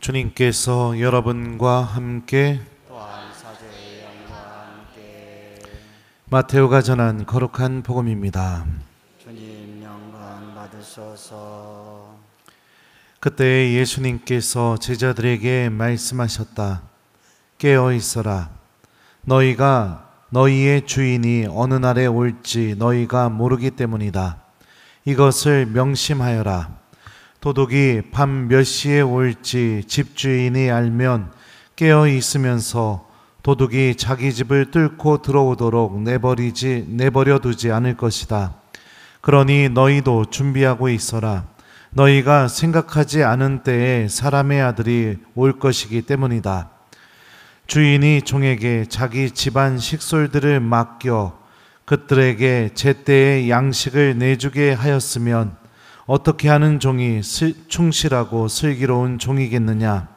주님께서 여러분과 함께 또한 사제의 영과 함께 마테오가 전한 거룩한 복음입니다. 주님 영광 받으소서. 그때 예수님께서 제자들에게 말씀하셨다. 깨어 있어라. 너희가 너희의 주인이 어느 날에 올지 너희가 모르기 때문이다. 이것을 명심하여라. 도둑이 밤 몇 시에 올지 집주인이 알면 깨어 있으면서 도둑이 자기 집을 뚫고 들어오도록 내버려 두지 않을 것이다. 그러니 너희도 준비하고 있어라. 너희가 생각하지 않은 때에 사람의 아들이 올 것이기 때문이다. 주인이 종에게 자기 집안 식솔들을 맡겨 그들에게 제때에 양식을 내주게 하였으면 어떻게 하는 종이 충실하고 슬기로운 종이겠느냐.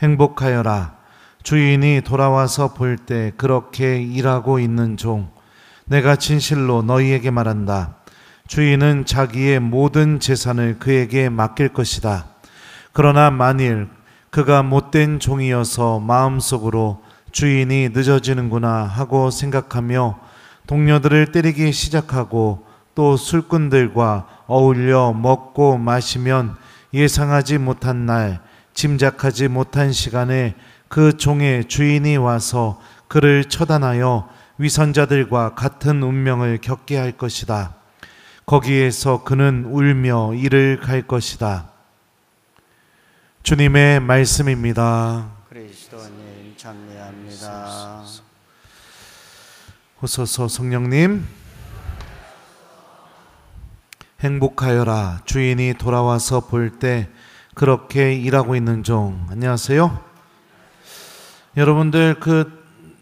행복하여라. 주인이 돌아와서 볼 때 그렇게 일하고 있는 종. 내가 진실로 너희에게 말한다. 주인은 자기의 모든 재산을 그에게 맡길 것이다. 그러나 만일 그가 못된 종이어서 마음속으로 주인이 늦어지는구나 하고 생각하며 동료들을 때리기 시작하고 또 술꾼들과 어울려 먹고 마시면 예상하지 못한 날, 짐작하지 못한 시간에 그 종의 주인이 와서 그를 처단하여 위선자들과 같은 운명을 겪게 할 것이다. 거기에서 그는 울며 이를 갈 것이다. 주님의 말씀입니다. 그리스도님 찬미합니다. 오소서 성령님. 행복하여라. 주인이 돌아와서 볼 때 그렇게 일하고 있는 종. 안녕하세요. 여러분들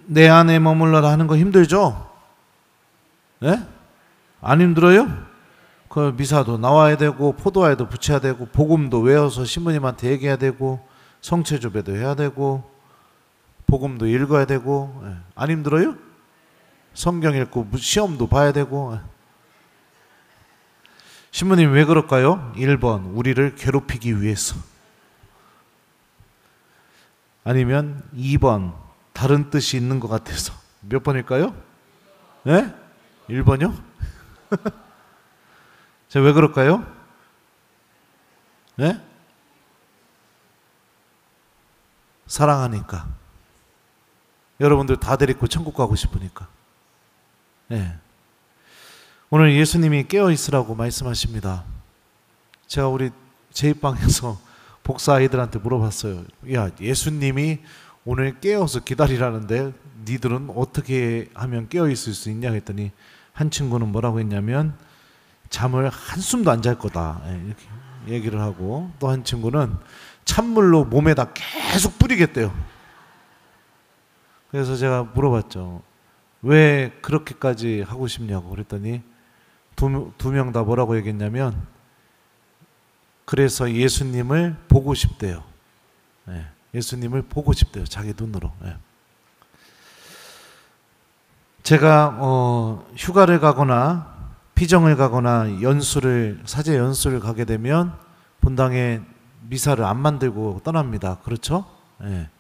내 안에 머물러라 하는 거 힘들죠? 네? 안 힘들어요? 그 미사도 나와야 되고 포도와에도 붙여야 되고 복음도 외워서 신부님한테 얘기해야 되고 성체조배도 해야 되고 복음도 읽어야 되고. 안 힘들어요? 성경 읽고 시험도 봐야 되고. 신부님 왜 그럴까요? 1번 우리를 괴롭히기 위해서. 아니면 2번 다른 뜻이 있는 것 같아서. 몇 번일까요? 네? 1번이요? 자, 왜 그럴까요? 네? 사랑하니까. 여러분들 다 데리고 천국 가고 싶으니까. 네. 오늘 예수님이 깨어 있으라고 말씀하십니다. 제가 우리 제2방에서 복사 아이들한테 물어봤어요. 야, 예수님이 오늘 깨어서 기다리라는데 니들은 어떻게 하면 깨어 있을 수 있냐 했더니 한 친구는 뭐라고 했냐면 잠을 한숨도 안 잘 거다 이렇게 얘기를 하고, 또 한 친구는 찬물로 몸에다 계속 뿌리겠대요. 그래서 제가 물어봤죠. 왜 그렇게까지 하고 싶냐고 그랬더니 두 명 다 뭐라고 얘기했냐면 그래서 예수님을 보고 싶대요. 네, 예수님을 보고 싶대요. 자기 눈으로. 네. 제가 휴가를 가거나 피정을 가거나 사제 연수를 가게 되면 본당에 미사를 안 만들고 떠납니다. 그렇죠? 네.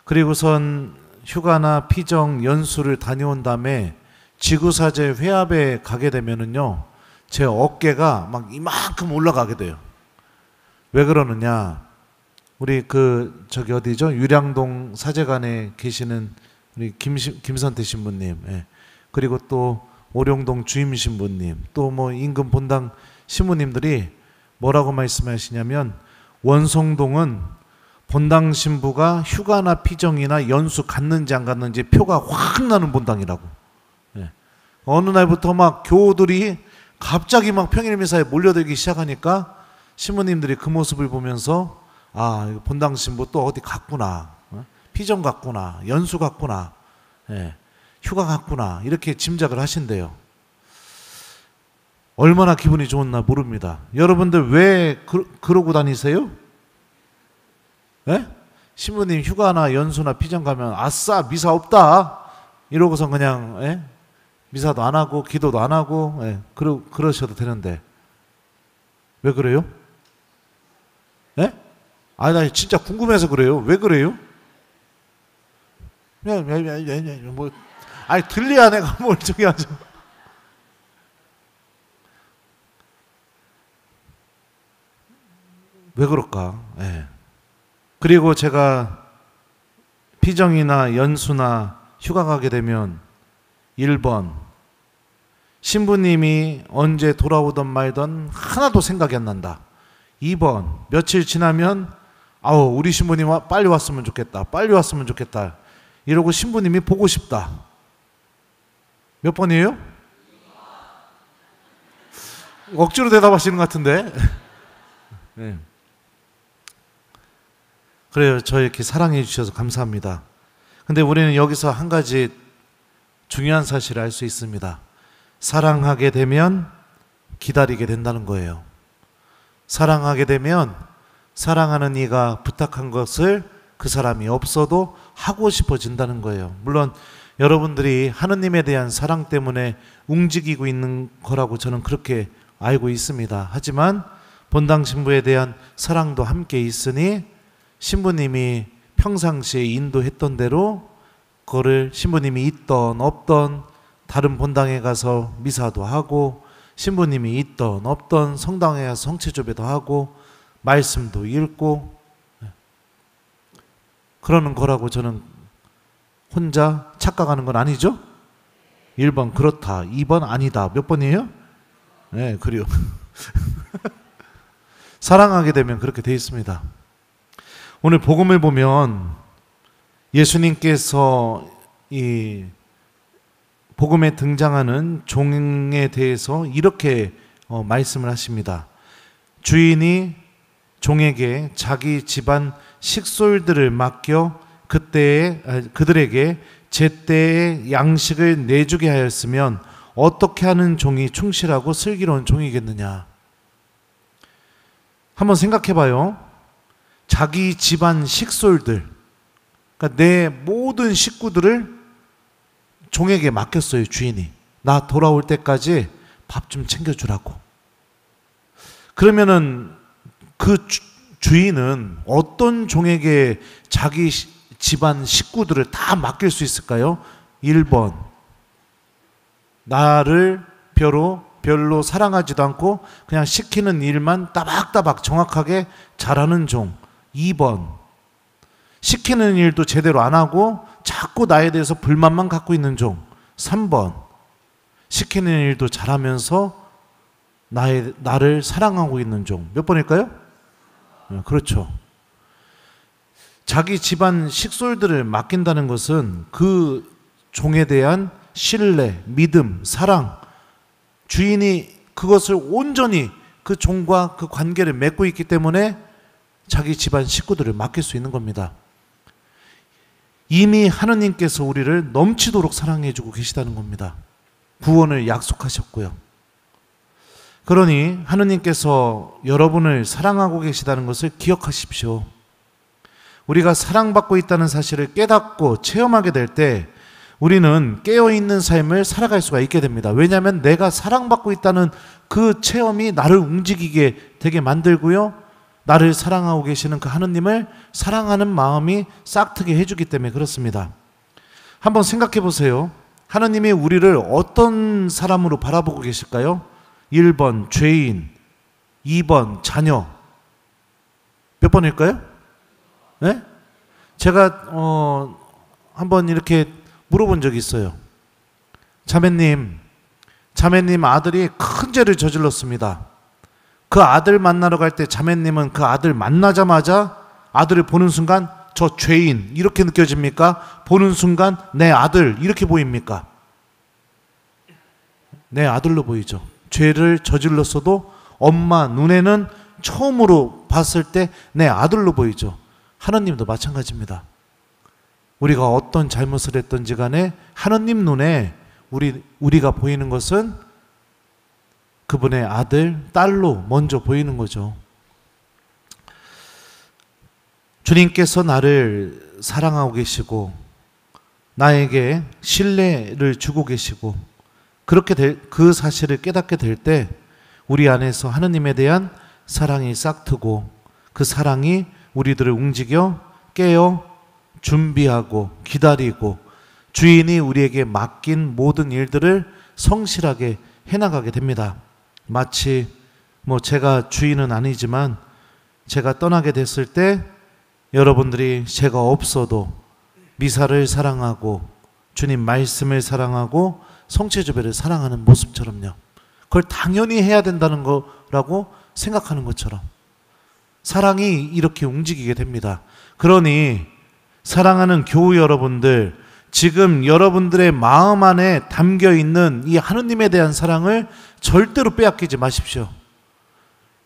그리고선 휴가나 피정 연수를 다녀온 다음에 지구사제 회합에 가게 되면은요, 제 어깨가 막 이만큼 올라가게 돼요. 왜 그러느냐? 우리 저기 어디죠? 유량동 사제관에 계시는 우리 김선태 신부님, 예. 그리고 또 오룡동 주임 신부님, 또 뭐 인근 본당 신부님들이 뭐라고 말씀하시냐면 원성동은 본당 신부가 휴가나 피정이나 연수 갔는지 안 갔는지 표가 확 나는 본당이라고. 예. 어느 날부터 막 교우들이 갑자기 막 평일미사에 몰려들기 시작하니까 신부님들이 그 모습을 보면서 아, 본당 신부 또 어디 갔구나, 피정 갔구나, 연수 갔구나, 예. 휴가 갔구나, 이렇게 짐작을 하신대요. 얼마나 기분이 좋았나 모릅니다. 여러분들 왜 그러고 다니세요? 예? 신부님 휴가나 연수나 피정 가면 아싸 미사 없다 이러고서 그냥, 예? 미사도 안 하고 기도도 안 하고, 예, 그러셔도 되는데 왜 그래요? 예? 아, 나 진짜 궁금해서 그래요. 왜 그래요? 뭐, 아니 들려야 내가 뭘 저기 하죠. 왜 그럴까? 예. 그리고 제가 피정이나 연수나 휴가 가게 되면 1번 신부님이 언제 돌아오던 말던 하나도 생각이 안 난다. 2번 며칠 지나면 아우 우리 신부님 빨리 왔으면 좋겠다. 빨리 왔으면 좋겠다. 이러고 신부님이 보고 싶다. 몇 번이에요? 억지로 대답하시는 것 같은데. 네. 그래요. 저 이렇게 사랑해 주셔서 감사합니다. 근데 우리는 여기서 한 가지 중요한 사실을 알 수 있습니다. 사랑하게 되면 기다리게 된다는 거예요. 사랑하게 되면 사랑하는 이가 부탁한 것을 그 사람이 없어도 하고 싶어진다는 거예요. 물론 여러분들이 하느님에 대한 사랑 때문에 움직이고 있는 거라고 저는 그렇게 알고 있습니다. 하지만 본당 신부에 대한 사랑도 함께 있으니 신부님이 평상시에 인도했던 대로 그거를 신부님이 있던 없던 다른 본당에 가서 미사도 하고 신부님이 있던 없던 성당에 가서 성체조배도 하고 말씀도 읽고 그러는 거라고 저는 혼자 착각하는 건 아니죠? 1번 그렇다, 2번 아니다. 몇 번이에요? 네, 그래요. 사랑하게 되면 그렇게 돼 있습니다. 오늘 복음을 보면 예수님께서 이 복음에 등장하는 종에 대해서 이렇게 말씀을 하십니다. 주인이 종에게 자기 집안 식솔들을 맡겨 그들에게 제때에 양식을 내주게 하였으면 어떻게 하는 종이 충실하고 슬기로운 종이겠느냐. 한번 생각해 봐요. 자기 집안 식솔들, 그러니까 내 모든 식구들을 종에게 맡겼어요. 주인이 나 돌아올 때까지 밥 좀 챙겨주라고. 그러면은 그 주인은 어떤 종에게 자기 집안 식구들을 다 맡길 수 있을까요? 1번 나를 별로 사랑하지도 않고 그냥 시키는 일만 따박따박 정확하게 잘하는 종. 2번 시키는 일도 제대로 안 하고 자꾸 나에 대해서 불만만 갖고 있는 종. 3번 시키는 일도 잘하면서 나를 사랑하고 있는 종. 몇 번일까요? 그렇죠. 자기 집안 식솔들을 맡긴다는 것은 그 종에 대한 신뢰, 믿음, 사랑, 주인이 그것을 온전히 그 종과 그 관계를 맺고 있기 때문에 자기 집안 식구들을 맡길 수 있는 겁니다. 이미 하느님께서 우리를 넘치도록 사랑해 주고 계시다는 겁니다. 구원을 약속하셨고요. 그러니 하느님께서 여러분을 사랑하고 계시다는 것을 기억하십시오. 우리가 사랑받고 있다는 사실을 깨닫고 체험하게 될 때 우리는 깨어있는 삶을 살아갈 수가 있게 됩니다. 왜냐하면 내가 사랑받고 있다는 그 체험이 나를 움직이게 되게 만들고요. 나를 사랑하고 계시는 그 하느님을 사랑하는 마음이 싹트게 해주기 때문에 그렇습니다. 한번 생각해 보세요. 하느님이 우리를 어떤 사람으로 바라보고 계실까요? 1번 죄인, 2번 자녀. 몇 번일까요? 네? 제가 한번 이렇게 물어본 적이 있어요. 자매님 아들이 큰 죄를 저질렀습니다. 그 아들 만나러 갈 때 자매님은 그 아들 만나자마자 아들을 보는 순간 저 죄인 이렇게 느껴집니까? 보는 순간 내 아들 이렇게 보입니까? 내 아들로 보이죠. 죄를 저질렀어도 엄마 눈에는 처음으로 봤을 때 내 아들로 보이죠. 하나님도 마찬가지입니다. 우리가 어떤 잘못을 했던지 간에 하나님 눈에 우리가 보이는 것은 그분의 아들, 딸로 먼저 보이는 거죠. 주님께서 나를 사랑하고 계시고 나에게 신뢰를 주고 계시고 그렇게 그 사실을 깨닫게 될 때 우리 안에서 하느님에 대한 사랑이 싹트고 그 사랑이 우리들을 움직여 깨어 준비하고 기다리고 주인이 우리에게 맡긴 모든 일들을 성실하게 해나가게 됩니다. 마치 제가 주인은 아니지만 제가 떠나게 됐을 때 여러분들이 제가 없어도 미사를 사랑하고 주님 말씀을 사랑하고 성체주배를 사랑하는 모습처럼요. 그걸 당연히 해야 된다는 거라고 생각하는 것처럼 사랑이 이렇게 움직이게 됩니다. 그러니 사랑하는 교우 여러분들, 지금 여러분들의 마음 안에 담겨 있는 이 하느님에 대한 사랑을 절대로 빼앗기지 마십시오.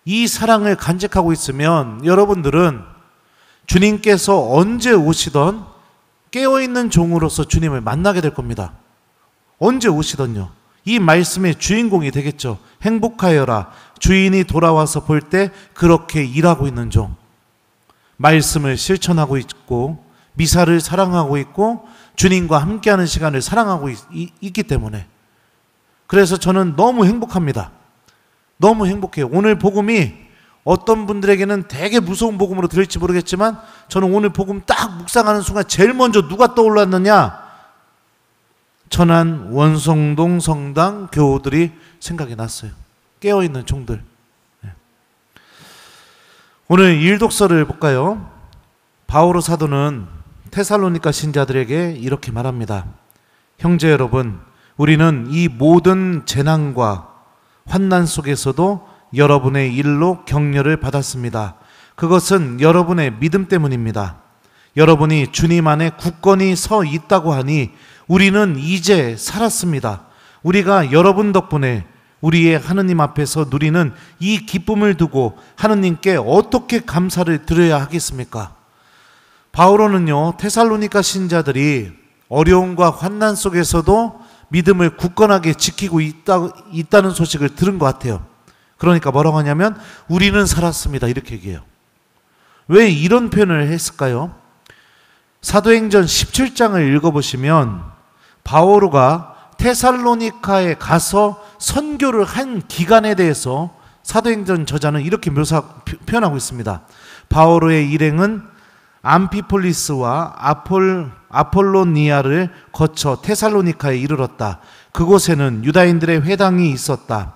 이 사랑을 간직하고 있으면 여러분들은 주님께서 언제 오시던 깨어있는 종으로서 주님을 만나게 될 겁니다. 언제 오시던요. 이 말씀의 주인공이 되겠죠. 행복하여라. 주인이 돌아와서 볼 때 그렇게 일하고 있는 종. 말씀을 실천하고 있고 미사를 사랑하고 있고 주님과 함께하는 시간을 사랑하고 있기 때문에. 그래서 저는 너무 행복합니다. 너무 행복해요. 오늘 복음이 어떤 분들에게는 되게 무서운 복음으로 들릴지 모르겠지만 저는 오늘 복음 딱 묵상하는 순간 제일 먼저 누가 떠올랐느냐? 천안 원성동 성당 교우들이 생각이 났어요. 깨어있는 종들. 오늘 일독서를 볼까요? 바오로 사도는 테살로니가 신자들에게 이렇게 말합니다. 형제 여러분, 우리는 이 모든 재난과 환난 속에서도 여러분의 일로 격려를 받았습니다. 그것은 여러분의 믿음 때문입니다. 여러분이 주님 안에 굳건히 서 있다고 하니 우리는 이제 살았습니다. 우리가 여러분 덕분에 우리의 하느님 앞에서 누리는 이 기쁨을 두고 하느님께 어떻게 감사를 드려야 하겠습니까? 바오로는요, 테살로니가 신자들이 어려움과 환난 속에서도 믿음을 굳건하게 지키고 있다는 소식을 들은 것 같아요. 그러니까 뭐라고 하냐면 우리는 살았습니다 이렇게 얘기해요. 왜 이런 표현을 했을까요? 사도행전 17장을 읽어보시면 바오로가 테살로니카에 가서 선교를 한 기간에 대해서 사도행전 저자는 이렇게 표현하고 있습니다. 바오로의 일행은 암피폴리스와 아폴로니아를 거쳐 테살로니카에 이르렀다. 그곳에는 유다인들의 회당이 있었다.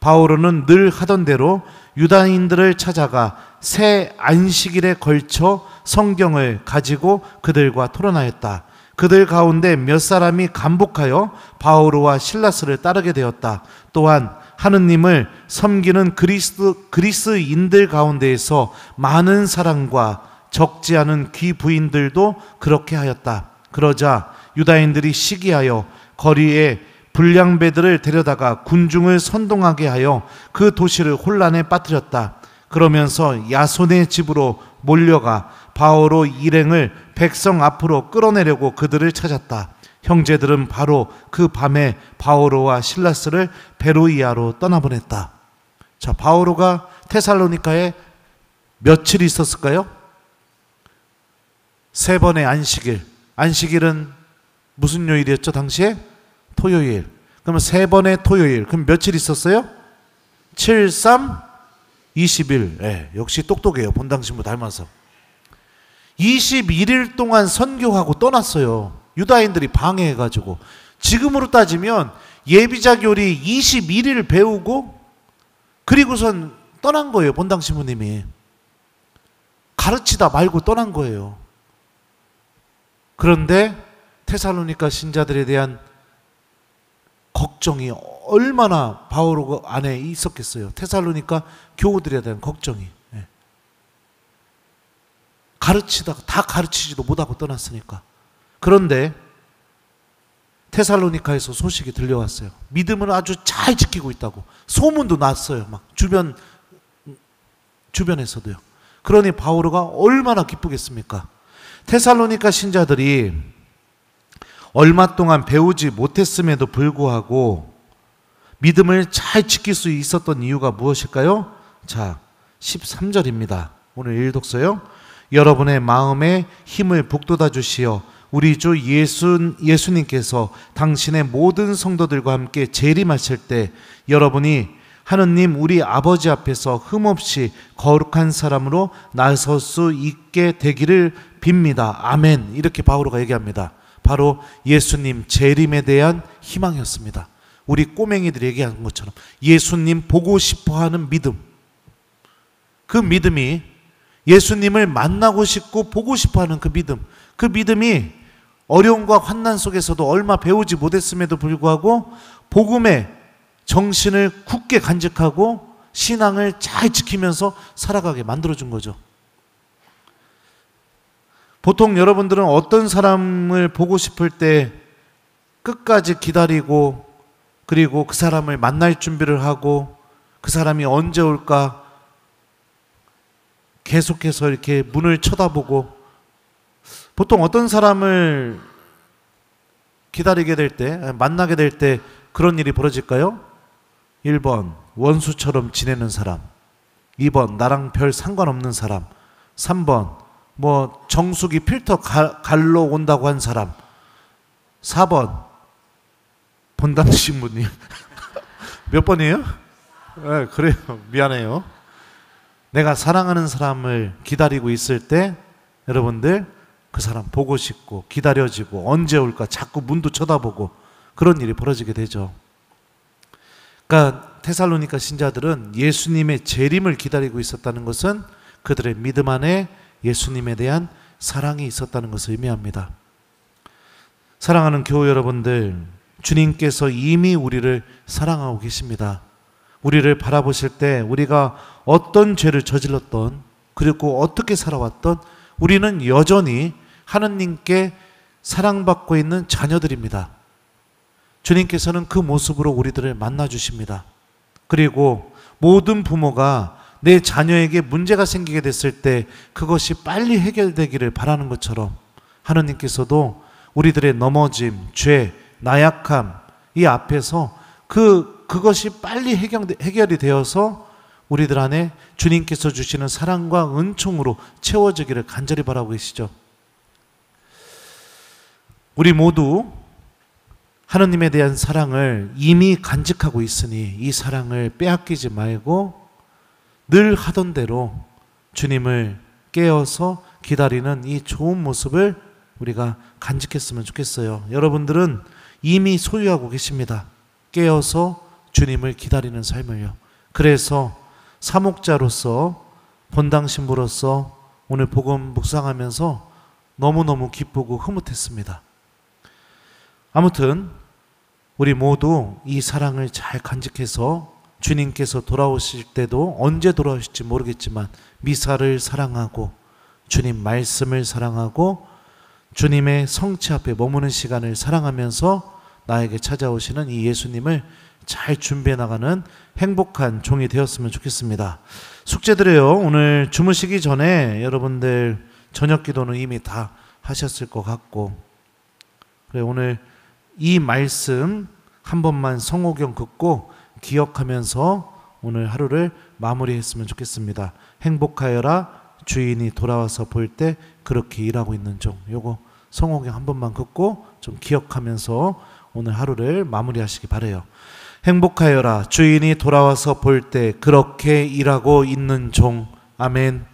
바오로는 늘 하던 대로 유다인들을 찾아가 새 안식일에 걸쳐 성경을 가지고 그들과 토론하였다. 그들 가운데 몇 사람이 감복하여 바오로와 실라스를 따르게 되었다. 또한 하느님을 섬기는 그리스인들 가운데에서 많은 사람과 적지 않은 귀부인들도 그렇게 하였다. 그러자 유다인들이 시기하여 거리에 불량배들을 데려다가 군중을 선동하게 하여 그 도시를 혼란에 빠뜨렸다. 그러면서 야손의 집으로 몰려가 바오로 일행을 백성 앞으로 끌어내려고 그들을 찾았다. 형제들은 바로 그 밤에 바오로와 실라스를 베로이아로 떠나보냈다. 자, 바오로가 테살로니카에 며칠 있었을까요? 3번의 안식일. 안식일은 무슨 요일이었죠 당시에? 토요일. 그러면 3번의 토요일. 그럼 며칠 있었어요? 7, 3, 20일. 네, 역시 똑똑해요. 본당 신부 닮아서. 21일 동안 선교하고 떠났어요. 유다인들이 방해해가지고. 지금으로 따지면 예비자 교리 21일 배우고 그리고선 떠난 거예요. 본당 신부님이. 가르치다 말고 떠난 거예요. 그런데 테살로니가 신자들에 대한 걱정이 얼마나 바오로 안에 있었겠어요. 테살로니가 교우들에 대한 걱정이. 가르치다가 다 가르치지도 못하고 떠났으니까. 그런데 테살로니카에서 소식이 들려왔어요. 믿음을 아주 잘 지키고 있다고. 소문도 났어요. 막 주변에서도요. 그러니 바오로가 얼마나 기쁘겠습니까? 테살로니가 신자들이 얼마 동안 배우지 못했음에도 불구하고 믿음을 잘 지킬 수 있었던 이유가 무엇일까요? 자, 13절입니다. 오늘 일독서요. 여러분의 마음에 힘을 북돋아 주시어 우리 주 예수님께서 당신의 모든 성도들과 함께 재림하실 때 여러분이 하느님 우리 아버지 앞에서 흠없이 거룩한 사람으로 나설 수 있게 되기를 빕니다. 아멘. 이렇게 바오로가 얘기합니다. 바로 예수님 재림에 대한 희망이었습니다. 우리 꼬맹이들이 얘기한 것처럼 예수님 보고 싶어하는 믿음, 그 믿음이 예수님을 만나고 싶고 보고 싶어하는 그 믿음이 어려움과 환난 속에서도 얼마 배우지 못했음에도 불구하고 복음의 정신을 굳게 간직하고 신앙을 잘 지키면서 살아가게 만들어준 거죠. 보통 여러분들은 어떤 사람을 보고 싶을 때 끝까지 기다리고 그리고 그 사람을 만날 준비를 하고 그 사람이 언제 올까 계속해서 이렇게 문을 쳐다보고, 보통 어떤 사람을 기다리게 될 때, 만나게 될 때 그런 일이 벌어질까요? 1번 원수처럼 지내는 사람, 2번 나랑 별 상관없는 사람, 3번 뭐 정수기 필터 갈러 온다고 한 사람, 4번 본당 신부님. 몇 번이에요? 네, 그래요. 미안해요. 내가 사랑하는 사람을 기다리고 있을 때 여러분들 그 사람 보고 싶고 기다려지고 언제 올까 자꾸 문도 쳐다보고 그런 일이 벌어지게 되죠. 그러니까 테살로니가 신자들은 예수님의 재림을 기다리고 있었다는 것은 그들의 믿음 안에 예수님에 대한 사랑이 있었다는 것을 의미합니다. 사랑하는 교우 여러분들, 주님께서 이미 우리를 사랑하고 계십니다. 우리를 바라보실 때 우리가 어떤 죄를 저질렀던, 그리고 어떻게 살아왔던 우리는 여전히 하느님께 사랑받고 있는 자녀들입니다. 주님께서는 그 모습으로 우리들을 만나주십니다. 그리고 모든 부모가 내 자녀에게 문제가 생기게 됐을 때 그것이 빨리 해결되기를 바라는 것처럼 하느님께서도 우리들의 넘어짐, 죄, 나약함 이 앞에서 그것이 빨리 해결이 되어서 우리들 안에 주님께서 주시는 사랑과 은총으로 채워지기를 간절히 바라고 계시죠. 우리 모두 하느님에 대한 사랑을 이미 간직하고 있으니 이 사랑을 빼앗기지 말고 늘 하던 대로 주님을 깨어서 기다리는 이 좋은 모습을 우리가 간직했으면 좋겠어요. 여러분들은 이미 소유하고 계십니다. 깨어서 주님을 기다리는 삶을요. 그래서 사목자로서 본당 신부로서 오늘 복음 묵상하면서 너무너무 기쁘고 흐뭇했습니다. 아무튼 우리 모두 이 사랑을 잘 간직해서 주님께서 돌아오실 때도 언제 돌아오실지 모르겠지만 미사를 사랑하고 주님 말씀을 사랑하고 주님의 성체 앞에 머무는 시간을 사랑하면서 나에게 찾아오시는 이 예수님을 잘 준비해 나가는 행복한 종이 되었으면 좋겠습니다. 숙제드려요. 오늘 주무시기 전에 여러분들 저녁 기도는 이미 다 하셨을 것 같고, 그래 오늘 이 말씀 한 번만 성호경 긋고 기억하면서 오늘 하루를 마무리했으면 좋겠습니다. 행복하여라 주인이 돌아와서 볼 때 그렇게 일하고 있는 종. 요거 성호경 한 번만 긋고 좀 기억하면서 오늘 하루를 마무리하시기 바라요. 행복하여라 주인이 돌아와서 볼 때 그렇게 일하고 있는 종. 아멘.